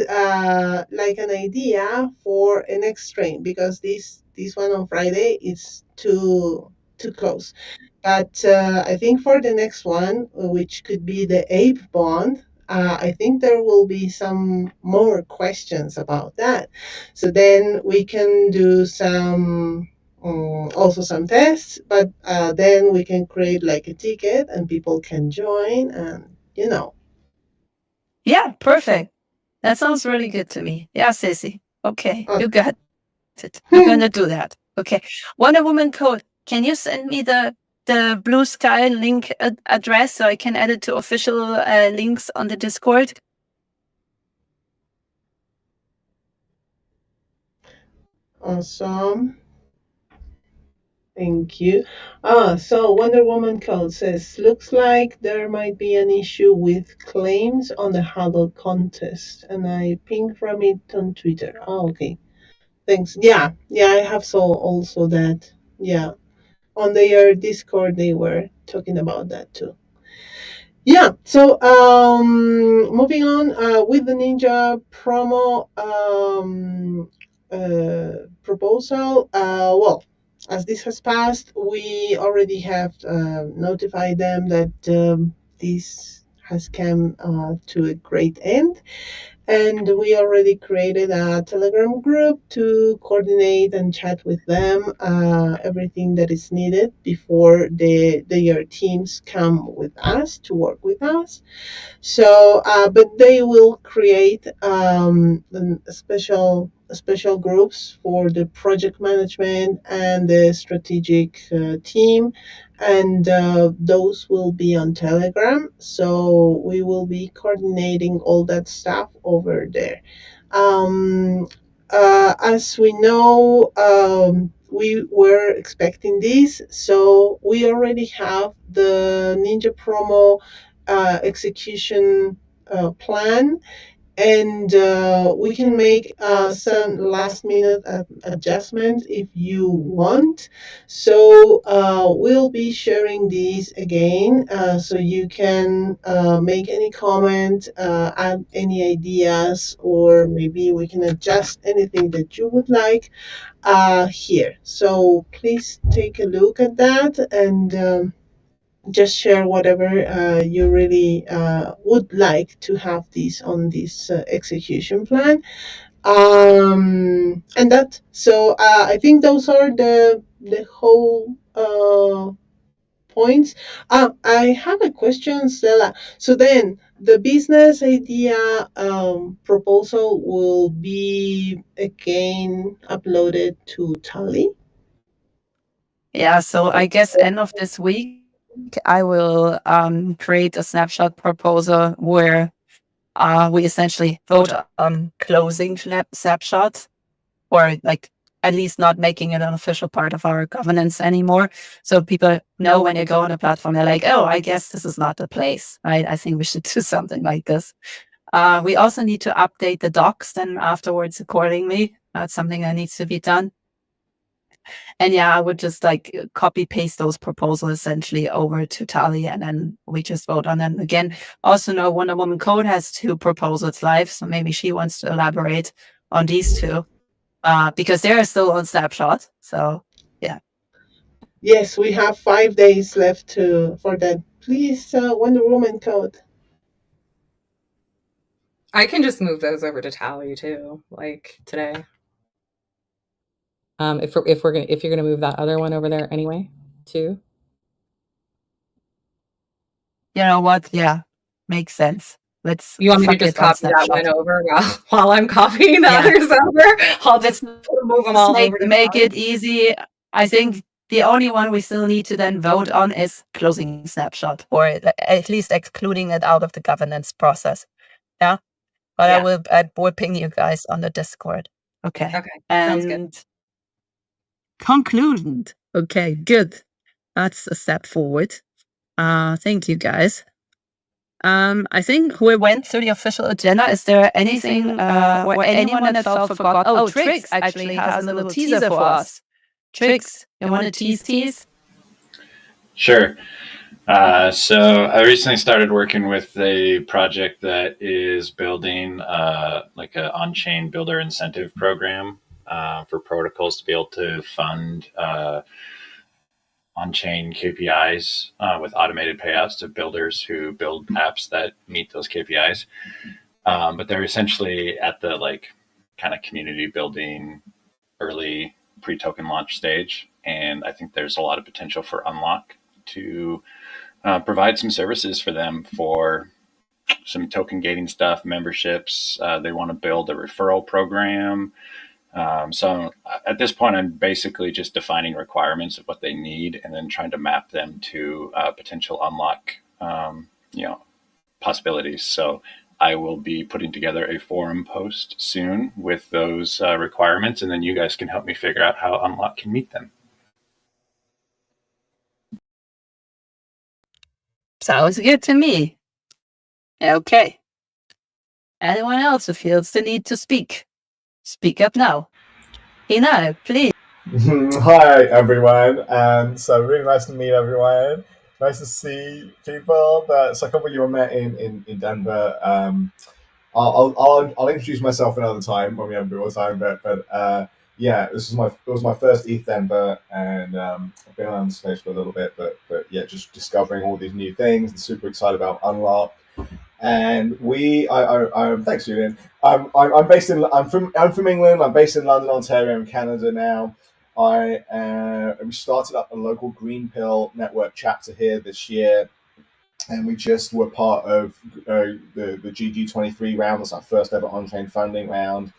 like an idea for a next stream, because this one on Friday is too close. But I think for the next one, which could be the ape bond, I think there will be some more questions about that. So then we can do some also some tests, but then we can create like a ticket and people can join, and Yeah, perfect. That sounds really good to me. Yeah, Sissy. Okay, you got it. We're gonna do that. Okay, Wonder Woman code. Can you send me the Blue Sky link address so I can add it to official links on the Discord? Awesome. Thank you. So Wonder Woman Code says, looks like there might be an issue with claims on the Huddle contest, and I pinged from it on Twitter. Oh, okay. Thanks. Yeah, I have saw also that. Yeah, on their Discord they were talking about that too. Yeah. So moving on with the Ninja promo proposal. Well, as this has passed, we already have notified them that this has come to a great end. And we already created a Telegram group to coordinate and chat with them everything that is needed before their teams come with us to work with us. So, but they will create special groups for the project management and the strategic team, and those will be on Telegram. So we will be coordinating all that stuff over there. As we know, we were expecting this, so we already have the Ninja promo execution plan, and we can make some last minute adjustments if you want. So we'll be sharing these again, so you can make any comment, add any ideas, or maybe we can adjust anything that you would like here. So please take a look at that, and just share whatever you really would like to have this on this execution plan. And that, so I think those are the whole points. I have a question, Stella. So then the business idea proposal will be again uploaded to Tally. Yeah, so I guess end of this week, I will create a snapshot proposal where we essentially vote on closing snapshots, or like at least not making it an official part of our governance anymore. So people know when you go on a platform, they're like, oh, I guess this is not the place, right? I think we should do something like this. We also need to update the docs then afterwards accordingly. That's something that needs to be done. And yeah, I would just like copy paste those proposals essentially over to Tali, and then we just vote on them again. Also, know Wonder Woman Code has 2 proposals live, so maybe she wants to elaborate on these 2 because they're still on Snapshot. So yeah. Yes, we have 5 days left for that. Please, Wonder Woman Code. I can just move those over to Tally too, like today. If you're gonna move that other one over there anyway, too. You know what? Yeah, makes sense. Let's. You want me to just copy that one over while I'm copying the others over? I'll just move them all over. Make it easy. I think the only one we still need to then vote on is closing Snapshot, or at least excluding it out of the governance process. Yeah. But yeah. I will ping you guys on the Discord. Okay. Sounds good. Conclusion. Okay, good. That's a step forward. Thank you guys. I think we went through the official agenda. Is there anything or anyone that felt forgot? Oh, Trix actually has a little teaser for us. Trix, you want to tease? Sure. So I recently started working with a project that is building like an on-chain builder incentive program for protocols to be able to fund on-chain KPIs with automated payouts to builders who build apps that meet those KPIs. But they're essentially at the like kind of community building early pre-token launch stage. And I think there's a lot of potential for Unlock to provide some services for them for some token gating stuff, memberships. They want to build a referral program. So at this point, I'm basically just defining requirements of what they need and then trying to map them to potential Unlock, possibilities. So I will be putting together a forum post soon with those requirements, and then you guys can help me figure out how Unlock can meet them. Sounds good to me. Okay. Anyone else who feels the need to speak? Speak up now. Hina, please. Hi, everyone. So really nice to meet everyone. Nice to see people. So a couple of you I met in Denver. I'll introduce myself another time when we have more time. But yeah, it was my first ETH Denver, and I've been on the space for a little bit. But yeah, just discovering all these new things and super excited about Unlock. And thanks, Julian. I'm from England. I'm based in London, Ontario, in Canada now. We started up a local Green Pill network chapter here this year, and we just were part of the GG23 round. That's our first ever on-chain funding round,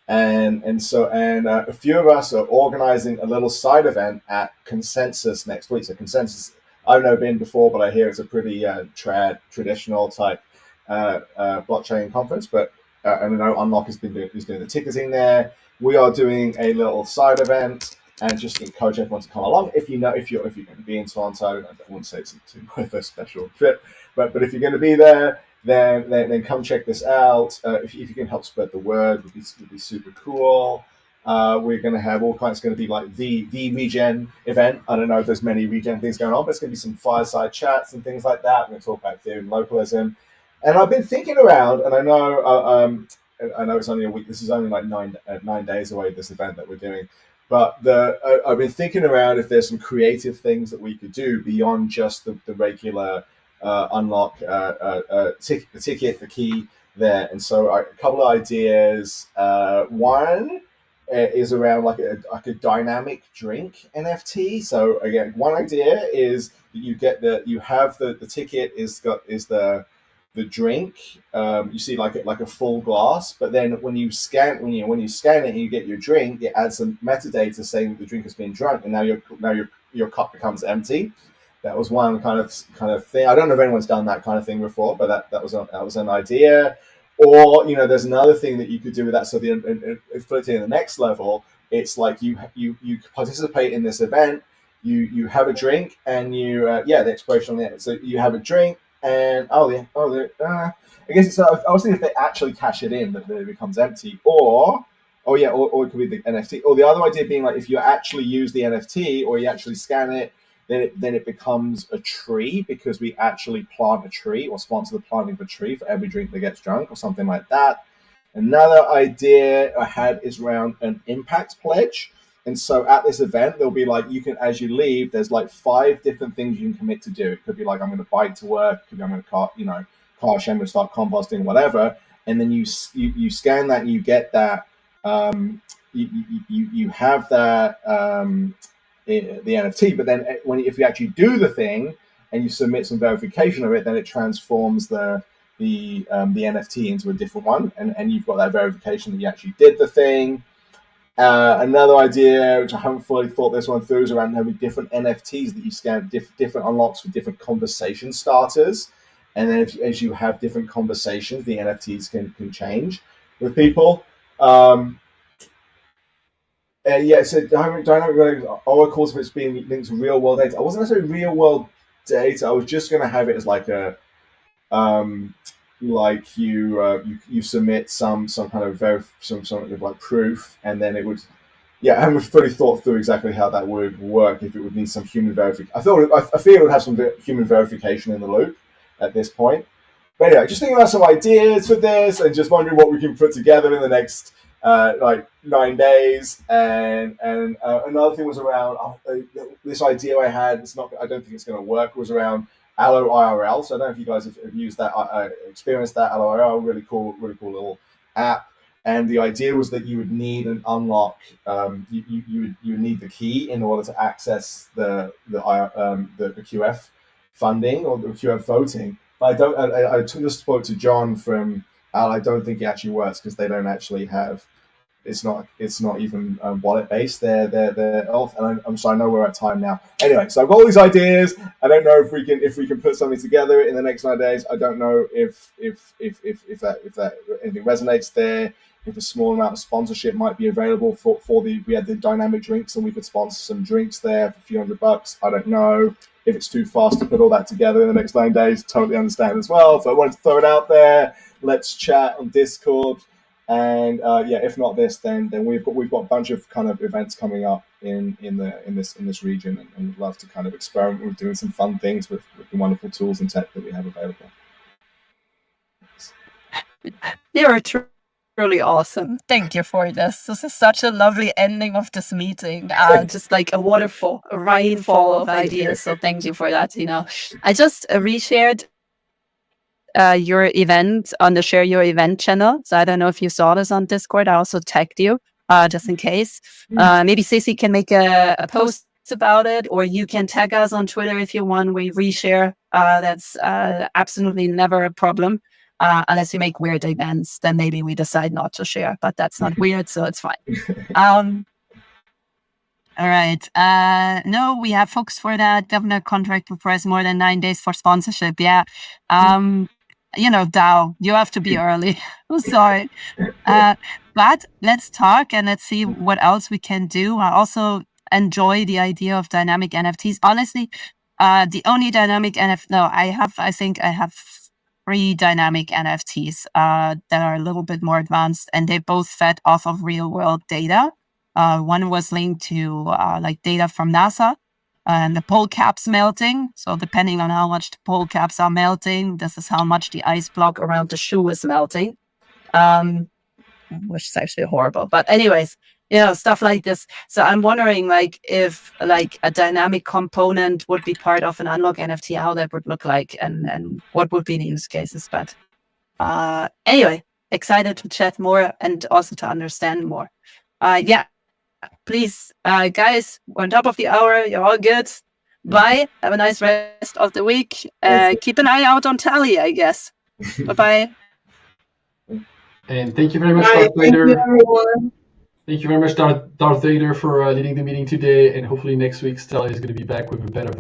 and a few of us are organizing a little side event at Consensus next week. So Consensus, I've never been before, but I hear it's a pretty traditional type blockchain conference. But and I know Unlock is doing the ticketing there. We are doing a little side event, and just encourage everyone to come along. If you're going to be in Toronto, I wouldn't say it's my first special trip, but if you're going to be there, then come check this out. If you can help spread the word, would be super cool. We're going to have all kinds. It's going to be like the regen event. I don't know if there's many regen things going on, but it's going to be some fireside chats and things like that. We're going to talk about Ethereum localism. And I've been thinking around, and I know it's only a week. This is only like 9 days away, this event that we're doing. But I've been thinking around if there's some creative things that we could do beyond just the regular Unlock ticket, the key there. And so a couple of ideas. One is around like a dynamic drink NFT. So again, one idea is that you have the ticket is the drink. You see like a full glass, but then when you scan it and you get your drink, it adds some metadata saying that the drink has been drunk, and now your cup becomes empty. That was one kind of thing. I don't know if anyone's done that kind of thing before, but that was an idea. Or there's another thing that you could do with that. So put it in the next level, it's like you participate in this event, you have a drink, and the exploration on the end. So you have a drink, and I guess it's, I was thinking if they actually cash it in, that it becomes empty, or it could be the NFT, or the other idea being like if you actually use the NFT or you actually scan it, then it becomes a tree because we actually plant a tree or sponsor the planting of a tree for every drink that gets drunk or something like that. Another idea I had is around an impact pledge. And so at this event, there'll be like, you can, as you leave, there's like 5 different things you can commit to do. It could be like, I'm going to bike to work. It could be I'm going to car shame and start composting, whatever. And then you scan that and you get that, you have that, the NFT, but then if you actually do the thing and you submit some verification of it, then it transforms the NFT into a different one, and you've got that verification that you actually did the thing. Another idea, which I haven't fully thought this one through, is around having different NFTs that you scan, different unlocks for different conversation starters. And then as you have different conversations, the NFTs can change with people. So dynamic oracles, if it's being linked to real world data. I wasn't necessarily real world data. I was just going to have it as like a you submit some kind of some sort of like proof, and then it would. I haven't fully thought through exactly how that would work. If it would need some human verification, I feel it would have some human verification in the loop at this point. But anyway, just thinking about some ideas for this, and just wondering what we can put together in the next 9 days. And another thing was around this idea I had. I don't think it's going to work. Was around Allo IRL. So I don't know if you guys have used that, experienced that. Allo IRL, really cool little app. And the idea was that you would need an unlock. You would need the key in order to access the QF funding or the QF voting. But I just spoke to John from Al. I don't think it actually works because they don't actually have. It's not even wallet based. They're elf, and I'm sorry, I know we're at time now. Anyway, so I've got all these ideas. I don't know if we can put something together in the next 9 days. I don't know if that anything resonates there. If a small amount of sponsorship might be available for we had the dynamic drinks and we could sponsor some drinks there for a few $100. I don't know if it's too fast to put all that together in the next 9 days. Totally understand as well. So I wanted to throw it out there. Let's chat on Discord. And if not this, then we've got a bunch of kind of events coming up in this region, and we'd love to kind of experiment with doing some fun things with the wonderful tools and tech that we have available. They were truly awesome. Thank you for this. This is such a lovely ending of this meeting. Just like a waterfall, a rainfall of ideas. So thank you for that. I just reshared your event on the Share Your Event channel. So I don't know if you saw this on Discord. I also tagged you just in case. Maybe Ceci can make a post about it, or you can tag us on Twitter if you want. We reshare. That's absolutely never a problem. Unless you make weird events, then maybe we decide not to share. But that's not weird, so it's fine. All right. No, we have folks for that. Governor contract requires more than 9 days for sponsorship. Yeah. DAO, you have to be early. I'm sorry. But let's talk and let's see what else we can do. I also enjoy the idea of dynamic NFTs. Honestly, the only dynamic I think I have 3 dynamic NFTs that are a little bit more advanced, and they both fed off of real world data. One was linked to data from NASA and the pole caps melting. So depending on how much the pole caps are melting, this is how much the ice block around the shoe is melting, which is actually horrible. But anyways, stuff like this. So I'm wondering if a dynamic component would be part of an unlock NFT, how that would look like and what would be the use cases. But anyway, excited to chat more and also to understand more. Please, guys, we're on top of the hour. You're all good. Bye. Have a nice rest of the week. Keep an eye out on Tally, I guess. Bye-bye. And thank you very much, Bye. Darth Vader. Thank you, everyone. Thank you very much, Darth Vader, for leading the meeting today. And hopefully next week, Tally is going to be back with a better